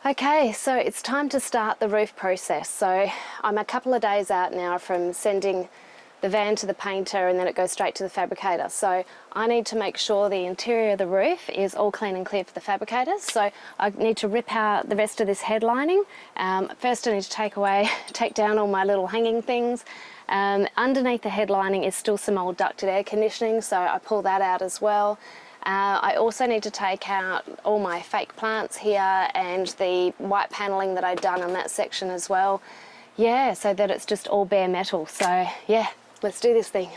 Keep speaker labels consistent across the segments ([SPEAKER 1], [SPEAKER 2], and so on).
[SPEAKER 1] Okay, so it's time to start the roof process. So I'm a couple of days out now from sending the van to the painter, and then it goes straight to the fabricator. So I need to make sure the interior of the roof is all clean and clear for the fabricators. So I need to rip out the rest of this head lining. First I need to take down all my little hanging things. Underneath the head lining is still some old ducted air conditioning, so I pull that out as well. I also need to take out all my fake plants here and the white panelling that I'd done on that section as well. Yeah, so that it's just all bare metal. So yeah, let's do this thing.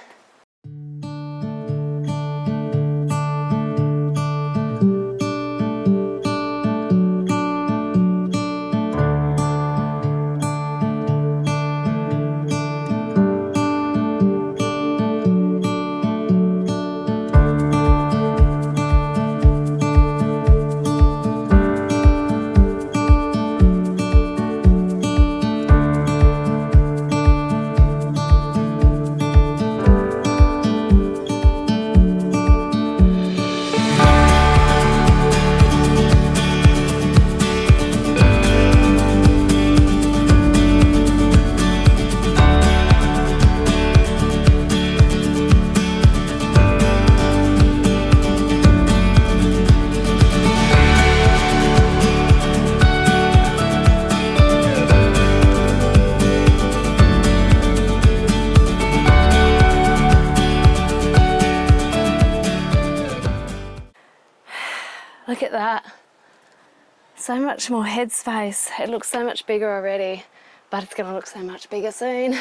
[SPEAKER 1] Look at that. So much more headspace. It looks so much bigger already, but it's going to look so much bigger soon.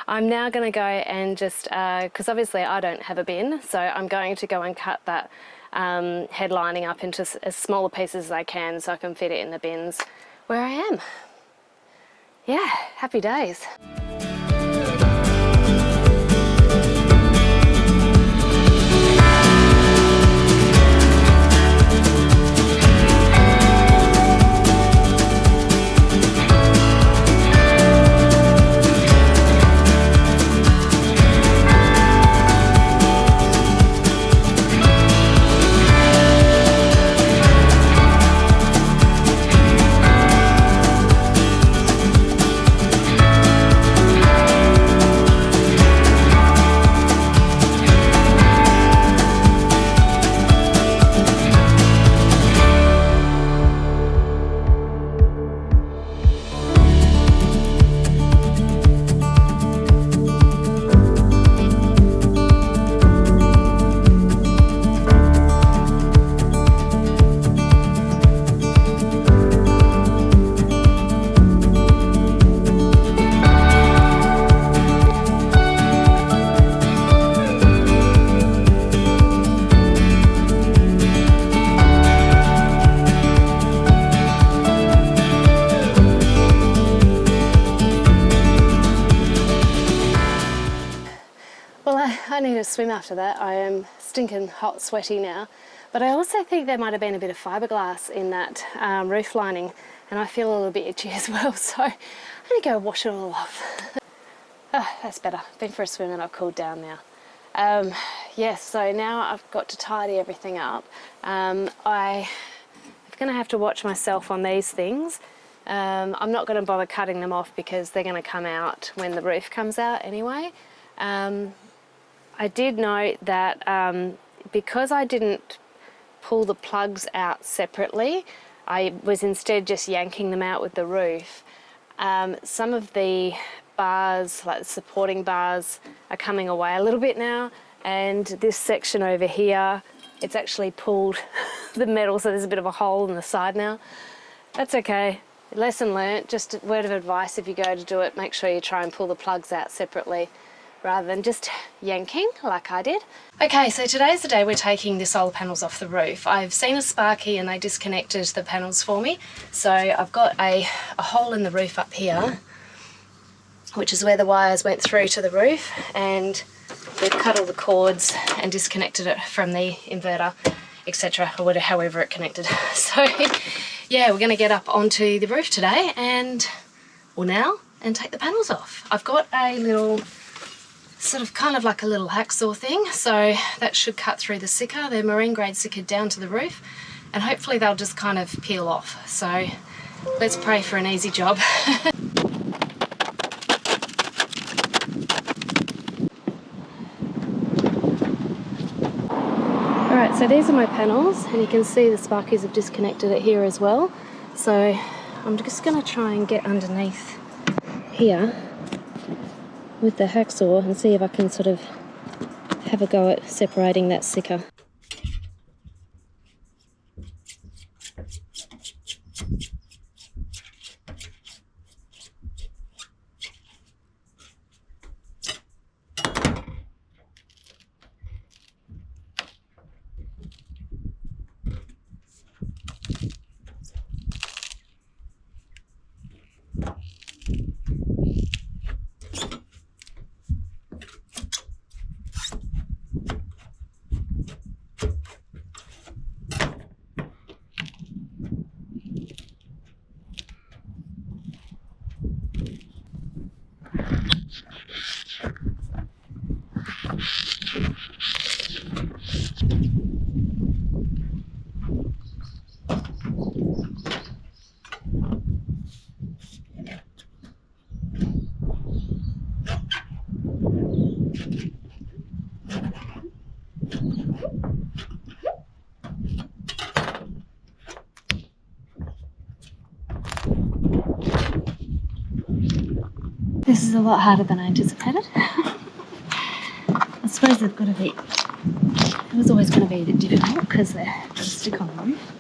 [SPEAKER 1] I'm now going to go and just, because obviously I don't have a bin, so I'm going to go and cut that head lining up into as smaller pieces as I can so I can fit it in the bins where I am. Yeah, happy days. I need a swim after that. I am stinking hot, sweaty now. But I also think there might have been a bit of fiberglass in that roof lining, and I feel a little bit itchy as well, so I'm going to go wash it all off. Oh, that's better. Been for a swim and I've cooled down now. Yes, so now I've got to tidy everything up. I'm going to have to watch myself on these things. I'm not going to bother cutting them off because they're going to come out when the roof comes out anyway. I did note that because I didn't pull the plugs out separately, I was instead just yanking them out with the roof. Some of the bars, like the supporting bars, are coming away a little bit now, and this section over here, it's actually pulled the metal, so there's a bit of a hole in the side now. That's okay. Lesson learnt. Just a word of advice: if you go to do it, make sure you try and pull the plugs out separately rather than just yanking like I did. Okay, so today's the day we're taking the solar panels off the roof. I've seen a Sparky and they disconnected the panels for me. So I've got a hole in the roof up here, which is where the wires went through to the roof, and we've cut all the cords and disconnected it from the inverter, etc., or whatever, however it connected. So yeah, we're going to get up onto the roof today and, well now, and take the panels off. I've got a little sort of kind of like a little hacksaw thing, so that should cut through the sicca, the marine grade sicca, down to the roof, and hopefully they'll just kind of peel off. So let's pray for an easy job. Alright, so these are my panels, and you can see the sparkies have disconnected it here as well. So I'm just going to try and get underneath here with the hacksaw and see if I can sort of have a go at separating that sticker. This is a lot harder than I anticipated. I suppose they've got to be, it was always going to be a bit difficult because they're got to stick on the roof.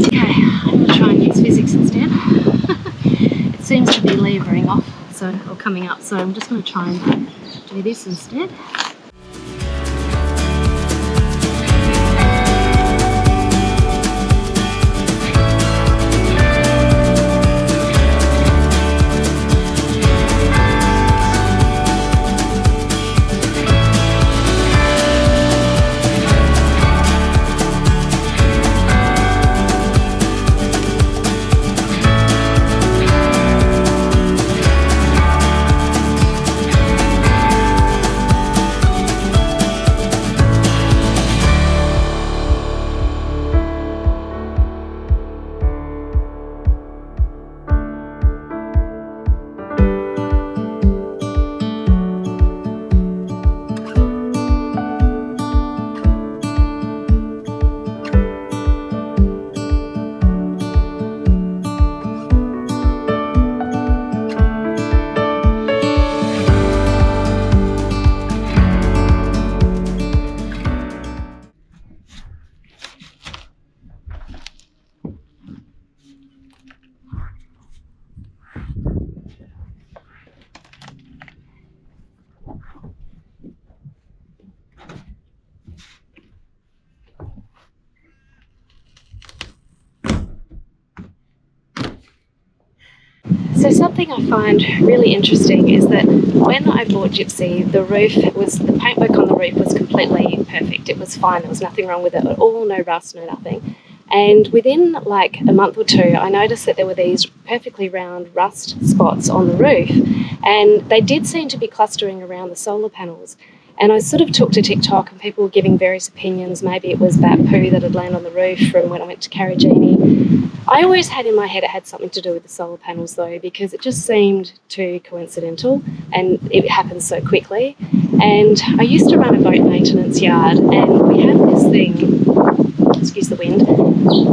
[SPEAKER 1] Okay, I'm going to try and use physics instead. It seems to be levering off, or coming up, so I'm just going to try and do this instead. So something I find really interesting is that when I bought Gypsy, the paintwork on the roof was completely perfect. It was fine, there was nothing wrong with it at all, no rust, no nothing. And within like a month or two, I noticed that there were these perfectly round rust spots on the roof, and they did seem to be clustering around the solar panels. And I sort of took to TikTok, and people were giving various opinions. Maybe it was bat poo that had landed on the roof from when I went to Carragini. I always had in my head it had something to do with the solar panels though, because it just seemed too coincidental and it happened so quickly. And I used to run a boat maintenance yard, and we had this thing, excuse the wind,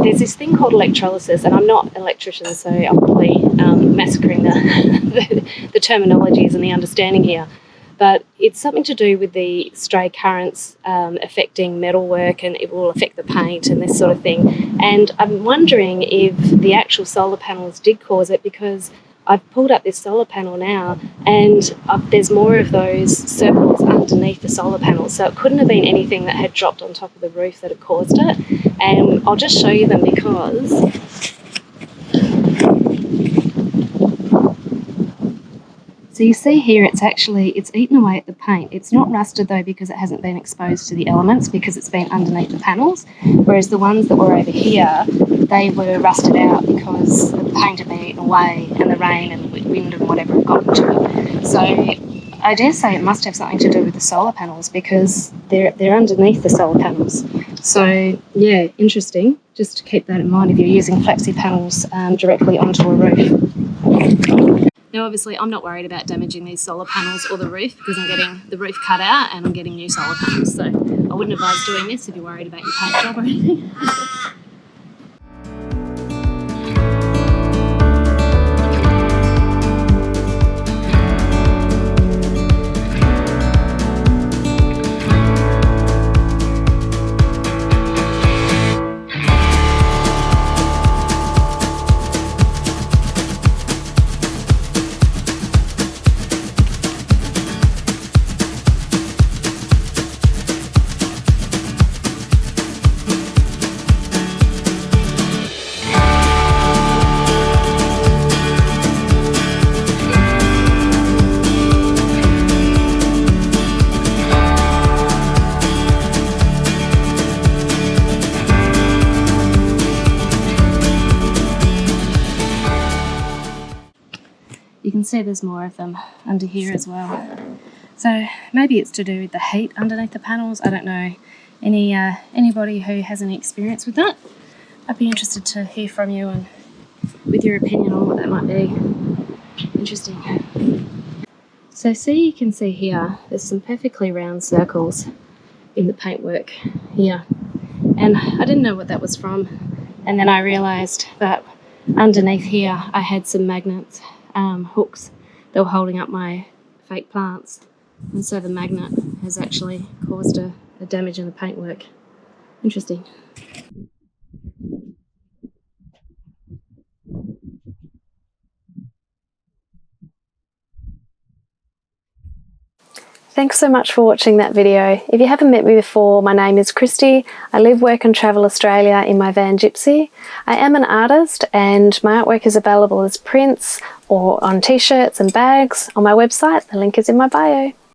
[SPEAKER 1] there's this thing called electrolysis, and I'm not an electrician, so I'm probably massacring the terminologies and the understanding here. But it's something to do with the stray currents affecting metalwork, and it will affect the paint and this sort of thing. And I'm wondering if the actual solar panels did cause it, because I've pulled up this solar panel now, and there's more of those circles underneath the solar panel. So it couldn't have been anything that had dropped on top of the roof that had caused it. And I'll just show you them, because So you see here it's eaten away at the paint. It's not rusted though because it hasn't been exposed to the elements because it's been underneath the panels, whereas the ones that were over here, they were rusted out because the paint had been eaten away and the rain and the wind and whatever had gotten to it. So I dare say it must have something to do with the solar panels because they're underneath the solar panels. So yeah, interesting. Just to keep that in mind if you're using flexi panels directly onto a roof. Now obviously I'm not worried about damaging these solar panels or the roof because I'm getting the roof cut out and I'm getting new solar panels, so I wouldn't advise doing this if you're worried about your paint job or anything. You can see there's more of them under here as well. So maybe it's to do with the heat underneath the panels. I don't know. Anybody who has any experience with that, I'd be interested to hear from you and with your opinion on what that might be. Interesting. So you can see here, there's some perfectly round circles in the paintwork here. And I didn't know what that was from. And then I realised that underneath here I had some magnets, hooks that were holding up my fake plants. And so the magnet has actually caused a damage in the paintwork. Interesting. Thanks so much for watching that video. If you haven't met me before, my name is Christy. I live, work and travel Australia in my van Gypsy. I am an artist and my artwork is available as prints or on t-shirts and bags on my website. The link is in my bio.